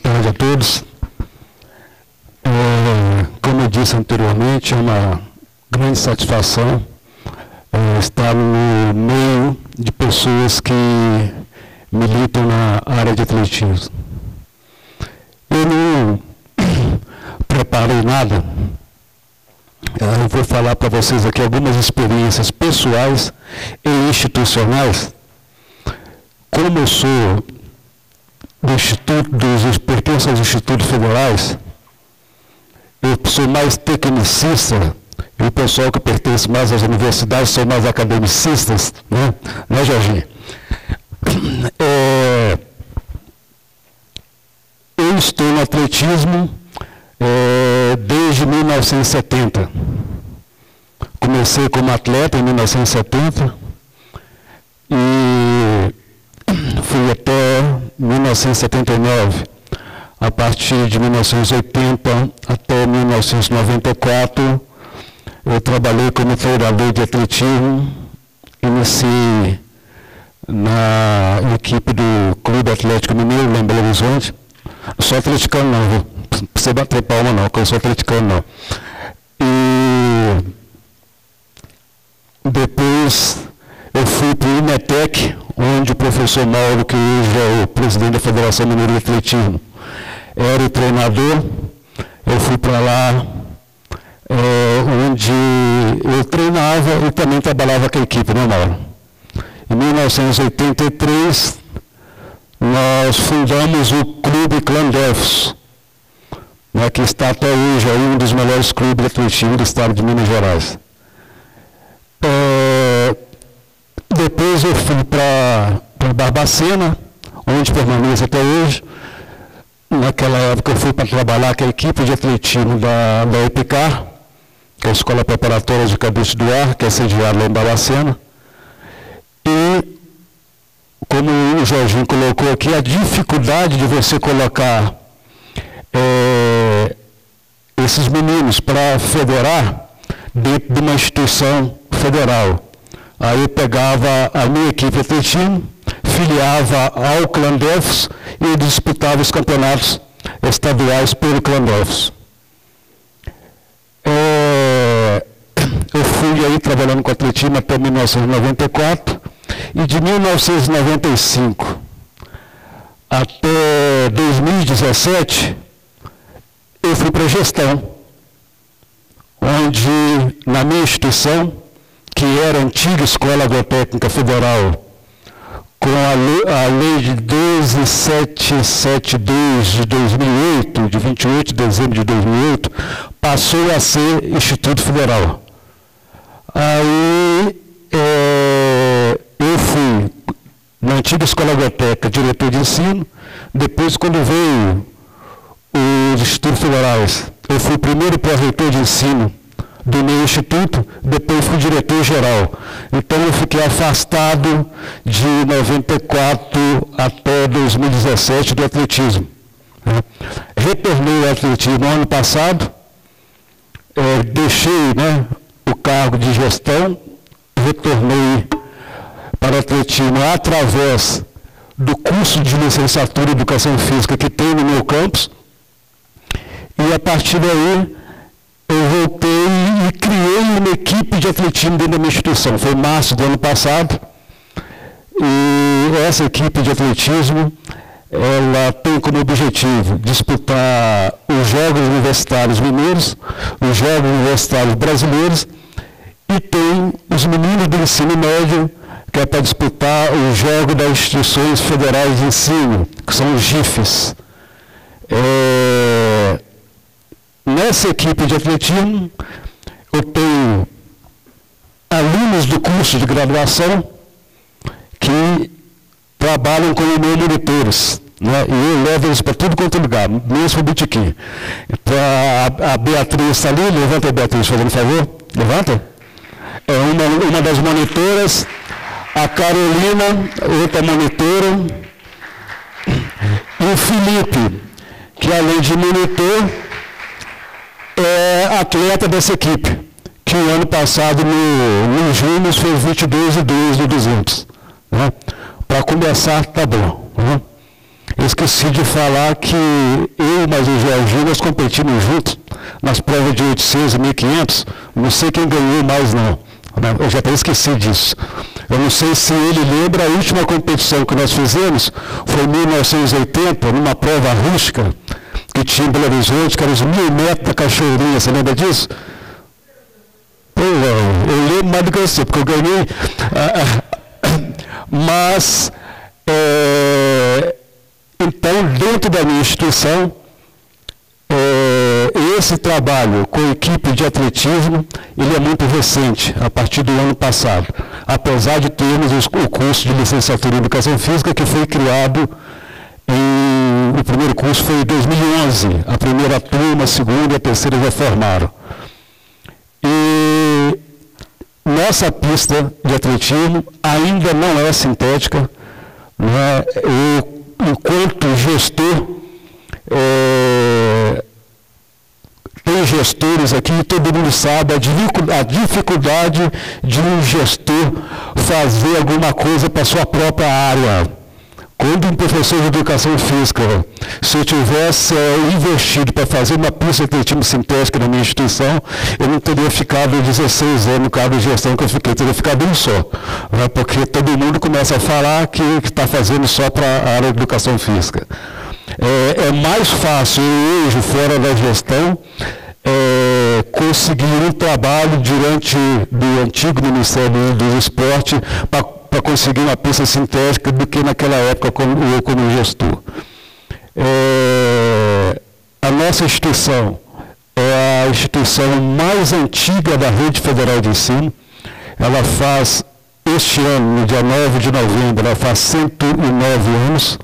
tarde a todos. Como eu disse anteriormente, é uma grande satisfação estar no meio de pessoas que militam na área de atletismo. Eu não preparei nada. Eu vou falar para vocês aqui algumas experiências pessoais e institucionais. Como eu sou do Instituto, pertenço aos institutos federais, eu sou mais tecnicista, e o pessoal que pertence mais às universidades são mais academicistas, né Jorginho? Eu estou no atletismo desde 1970. Comecei como atleta em 1970 e fui até 1979. A partir de 1980 até 1994, eu trabalhei como treinador de atletismo. Iniciei na equipe do Clube Atlético Mineiro, lá em Belo Horizonte. Não sou atleticano não, viu? Não precisa bater palma não, que eu sou atleticano não. E depois eu fui para o IMETEC, onde o professor Mauro, que hoje é o presidente da Federação Mineira de Atletismo, era o treinador. Eu fui para lá, onde eu treinava e também trabalhava com a equipe, né, Mauro? Em 1983, nós fundamos o Clube Clandefos, né, que está até hoje aí um dos melhores clubes de atletismo do estado de Minas Gerais. Depois eu fui para Barbacena, onde permaneço até hoje. Naquela época eu fui para trabalhar com a equipe de atletismo da EPICAR, que é a Escola Preparatória de Cabeça do Ar, que é sediada lá em Barbacena. E, como o Jorginho colocou aqui, a dificuldade de você colocar esses meninos para federar dentro de uma instituição federal. Aí eu pegava a minha equipe de atletismo, filiava ao Clandefos e disputava os campeonatos estaduais pelo Clandefos. Eu fui aí trabalhando com atletismo até 1994 e de 1995 até 2017 eu fui para a gestão, onde na minha instituição, que era a antiga Escola Agrotécnica Federal, com a lei de 12772 de 2008, de 28 de dezembro de 2008, passou a ser Instituto Federal. Aí eu fui na antiga Escola Agrotécnica, diretor de ensino. Depois, quando veio os institutos federais, eu fui o primeiro pró-reitor de ensino do meu instituto, depois fui diretor-geral. Então eu fiquei afastado de 94 até 2017 do atletismo. Retornei ao atletismo no ano passado, deixei o cargo de gestão, retornei para o atletismo através do curso de licenciatura em Educação Física que tem no meu campus, e a partir daí eu voltei e criei uma equipe de atletismo dentro da minha instituição. Foi em março do ano passado. E essa equipe de atletismo, ela tem como objetivo disputar os Jogos Universitários Mineiros, os Jogos Universitários Brasileiros, e tem os meninos do ensino médio, que é para disputar os Jogos das Instituições Federais de Ensino, que são os GIFES. Nessa equipe de atletismo, eu tenho alunos do curso de graduação que trabalham como meus monitores, né? E eu levo eles para tudo quanto é lugar, mesmo para o botequim. A Beatriz está ali, levanta a Beatriz, fazendo favor, levanta. É uma das monitoras, a Carolina, outra monitora, e o Felipe, que além de monitor, é atleta dessa equipe, que o ano passado, no Júnior, fez 22 e 2 no 200. Né? Para começar, tá bom. Né? Eu esqueci de falar que eu e mais o Jorginho, nós competimos juntos nas provas de 800 e 1500. Não sei quem ganhou mais, não. Eu já até esqueci disso. Eu não sei se ele lembra, a última competição que nós fizemos foi em 1980, numa prova rústica, que tinha em Belo Horizonte, que era os 1000 metros da Cachoeirinha. Você lembra disso? Pô, eu lembro mais do que você, porque eu ganhei. Mas, então, dentro da minha instituição, esse trabalho com a equipe de atletismo, ele é muito recente, a partir do ano passado. Apesar de termos o curso de licenciatura em Educação Física, que foi criado o primeiro curso foi em 2011. A primeira turma, a segunda e a terceira já formaram. E nossa pista de atletismo ainda não é sintética. Né? Eu, enquanto gestor, tem gestores aqui, todo mundo sabe a dificuldade de um gestor fazer alguma coisa para a sua própria área. Quando um professor de educação física, se eu tivesse investido para fazer uma pista de atletismo sintética na minha instituição, eu não teria ficado 16 anos no cargo de gestão que eu fiquei, teria ficado um só. Né? Porque todo mundo começa a falar que está fazendo só para a área de educação física. É mais fácil hoje, fora da gestão, conseguir um trabalho do antigo Ministério do Esporte para conseguir uma pista sintética do que naquela época como gestor. A nossa instituição é a instituição mais antiga da Rede Federal de Ensino. Ela faz, este ano, no dia 9 de novembro, ela faz 109 anos.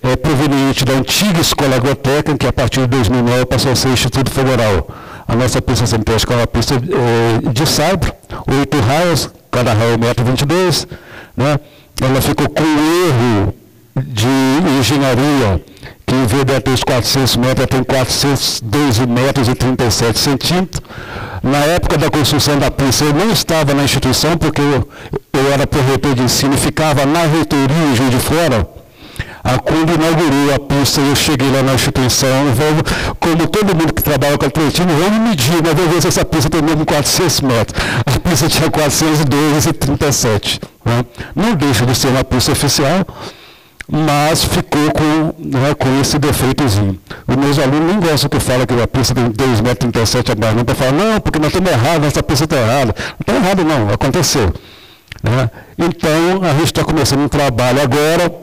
É proveniente da antiga Escola Agrotécnica, que a partir de 2009 passou a ser Instituto Federal. A nossa pista sintética é uma pista de saibro, 8 raios, cada raio é 1,22 m. Né? Ela ficou com erro de engenharia, que em vez de ter os 400 metros, tem 412 metros e 37 centímetros. Na época da construção da pista, eu não estava na instituição, porque eu era pró-reitor de ensino e ficava na reitoria em Juiz de Fora. Quando inaugurou a pista, eu cheguei lá na instituição, como todo mundo que trabalha com atletismo, vamos medir, mas vamos ver se essa pista tem mesmo 400 metros. A pista tinha 412 e 37. Né? Não deixa de ser uma pista oficial, mas ficou com esse defeitozinho. Os meus alunos nem gostam que eu fale que a pista tem 2,37 m a mais, não para falar, não, porque nós estamos errados, essa pista está errada. Não está errado não, aconteceu. Né? Então, a gente está começando um trabalho agora,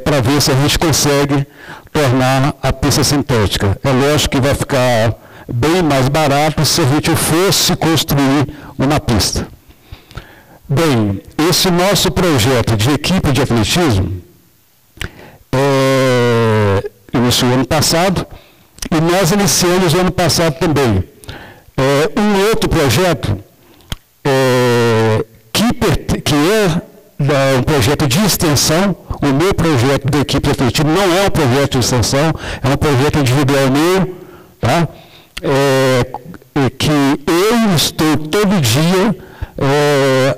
para ver se a gente consegue tornar a pista sintética. É lógico que vai ficar bem mais barato se a gente fosse construir uma pista. Bem, esse nosso projeto de equipe de atletismo iniciou ano passado e nós iniciamos ano passado também. Um outro projeto que é um projeto de extensão. O meu projeto da equipe de atletismo não é um projeto de extensão, é um projeto individual meu, tá? Que eu estou todo dia,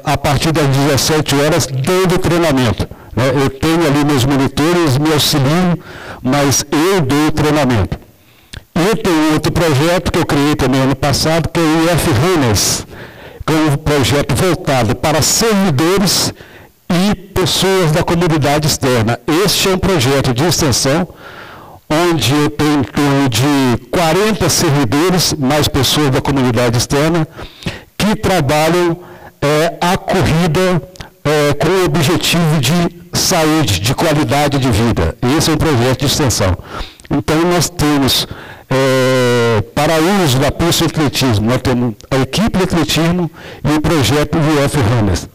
a partir das 17 horas, dando treinamento. Né? Eu tenho ali meus monitores, me auxiliam, mas eu dou treinamento. E tem outro projeto que eu criei também ano passado, que é o IF Runners, que é um projeto voltado para servidores e pessoas da comunidade externa. Este é um projeto de extensão, onde eu tenho em torno de 40 servidores, mais pessoas da comunidade externa, que trabalham a corrida com o objetivo de saúde, de qualidade de vida. Esse é um projeto de extensão. Então, nós temos, para uso da pista de atletismo, nós temos a equipe de atletismo e o projeto IF Runners.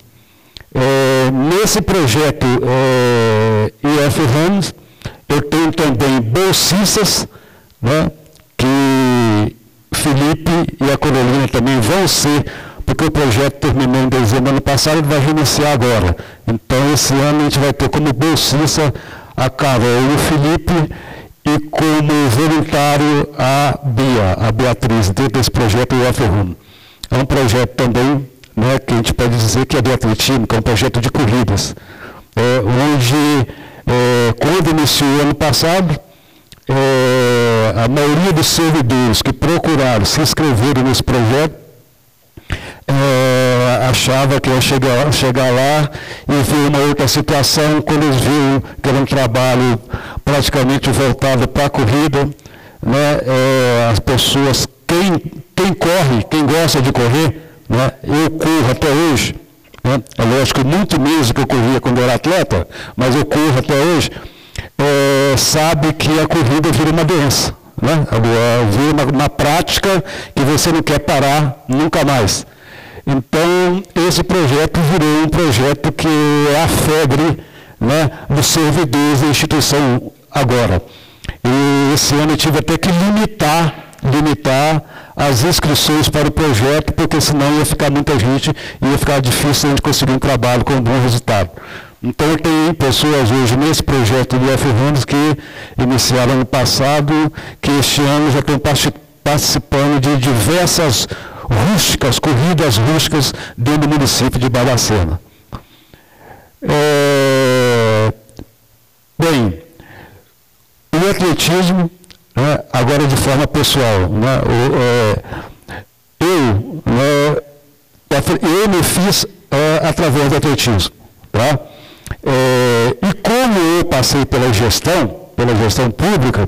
Nesse projeto IF Runners, eu tenho também bolsistas, né, que Felipe e a Carolina também vão ser, porque o projeto terminou em dezembro do ano passado e vai reiniciar agora. Então, esse ano a gente vai ter como bolsista a Carol e o Felipe, e como voluntário a Beatriz, dentro desse projeto IF Runners. É um projeto também, né, que a gente pode dizer que é de atletismo, que é um projeto de corridas. onde, quando iniciou o ano passado, a maioria dos servidores que procuraram se inscreverem nesse projeto achava que ia chegar lá e ver uma outra situação, quando eles viram que era um trabalho praticamente voltado para a corrida, né? As pessoas, quem corre, quem gosta de correr, né? Eu corro até hoje, né? É lógico, muito menos que eu corria quando eu era atleta, mas eu corro até hoje, sabe que a corrida vira uma doença, né? Vira uma prática que você não quer parar nunca mais. Então, esse projeto virou um projeto que é a febre, né, dos servidores da instituição agora. E esse ano eu tive até que limitar as inscrições para o projeto, porque senão ia ficar muita gente e ia ficar difícil a gente conseguir um trabalho com um bom resultado. Então, tem pessoas hoje nesse projeto do F-Runners que iniciaram ano passado, que este ano já estão participando de diversas corridas rústicas dentro do município de Barbacena. Bem, o atletismo, né, agora de forma pessoal, né, eu me fiz através do atletismo. Tá? E como eu passei pela gestão pública,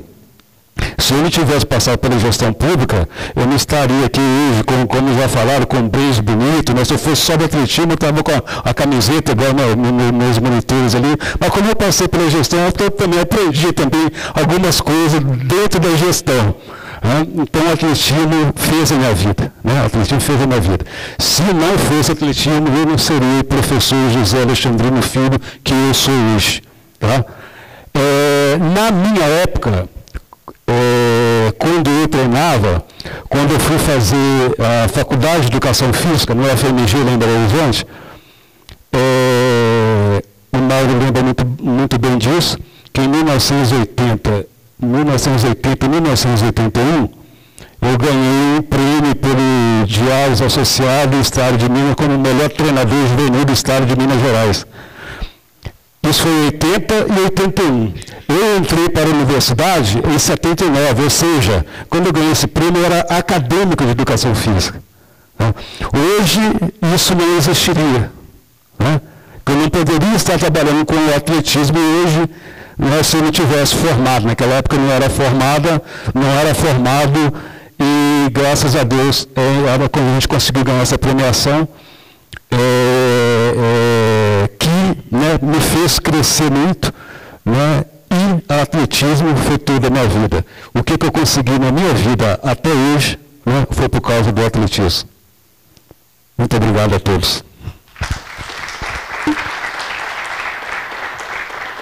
se eu não tivesse passado pela gestão pública, eu não estaria aqui hoje, como já falaram, com um beijo bonito, né? Se eu fosse só do atletismo, eu estava com a camiseta, igual meus monitores ali, mas como eu passei pela gestão, eu também aprendi também algumas coisas dentro da gestão. Né? Então, o atletismo fez a minha vida. Né? O atletismo fez a minha vida. Se não fosse atletismo, eu não seria o professor José Alexandrino Filho, que eu sou hoje. Tá? Na minha época, quando eu treinava, quando eu fui fazer a Faculdade de Educação Física, no FMG, lá em Belo Horizonte, o Mauro lembra muito bem disso, que em 1980 e 1981, eu ganhei um prêmio pelo Diários Associado do Estado de Minas como o melhor treinador juvenil do Estado de Minas Gerais. Isso foi em 80 e 81. Eu entrei para a universidade em 79, ou seja, quando eu ganhei esse prêmio, eu era acadêmico de educação física. Né? Hoje, isso não existiria. Né? Eu não poderia estar trabalhando com o atletismo hoje, né, se eu não tivesse formado. Naquela época eu não era formado, e graças a Deus, quando a gente conseguiu ganhar essa premiação, que, né, me fez crescer muito, né, e o atletismo foi toda a minha vida. O que eu consegui na minha vida até hoje, né, foi por causa do atletismo. Muito obrigado a todos.